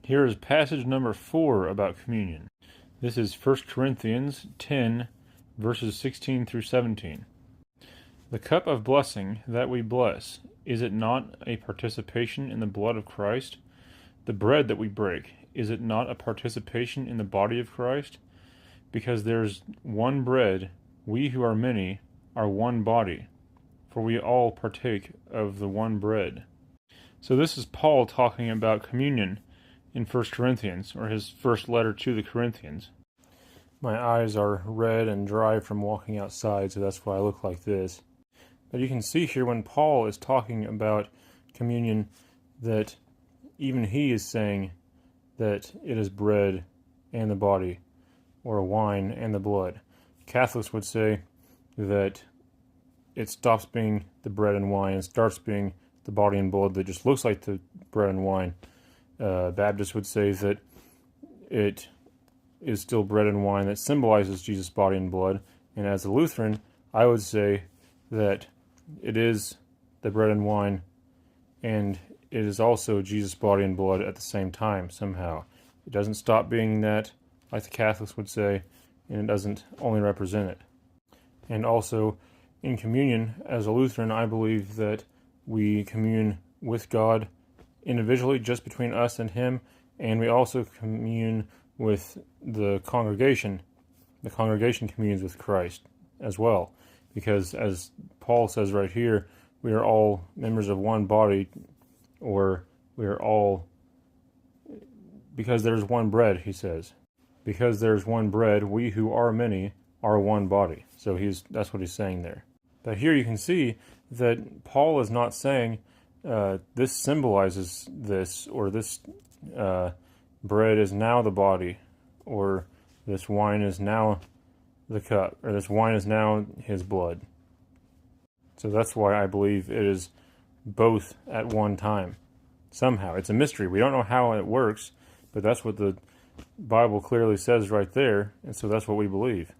Here is passage number 4 about communion. This is 1 Corinthians 10, verses 16 through 17. The cup of blessing that we bless, is it not a participation in the blood of Christ? The bread that we break, is it not a participation in the body of Christ? Because there's one bread, we who are many are one body, for we all partake of the one bread. So this is Paul talking about communion in 1 Corinthians, or his first letter to the Corinthians. My eyes are red and dry from walking outside, so that's why I look like this. But you can see here when Paul is talking about communion that even he is saying that it is bread and the body, or wine and the blood. Catholics would say that it stops being the bread and wine and starts being the body and blood that just looks like the bread and wine. Baptists would say that it is still bread and wine that symbolizes Jesus' body and blood. And as a Lutheran, I would say that it is the bread and wine, and it is also Jesus' body and blood at the same time, somehow. It doesn't stop being that, like the Catholics would say, and it doesn't only represent it. And also, in communion, as a Lutheran, I believe that we commune with God individually, just between us and Him, and we also commune with the congregation. The congregation communes with Christ as well, because as Paul says right here, we are all members of one body, or we are all, because there's one bread, he says. Because there's one bread, we who are many are one body. So that's what he's saying there. But here you can see that Paul is not saying this symbolizes this, or this bread is now the body, or this wine is now the cup, or this wine is now his blood. So that's why I believe it is both at one time. Somehow. It's a mystery. We don't know how it works, but that's what the Bible clearly says right there, and so that's what we believe.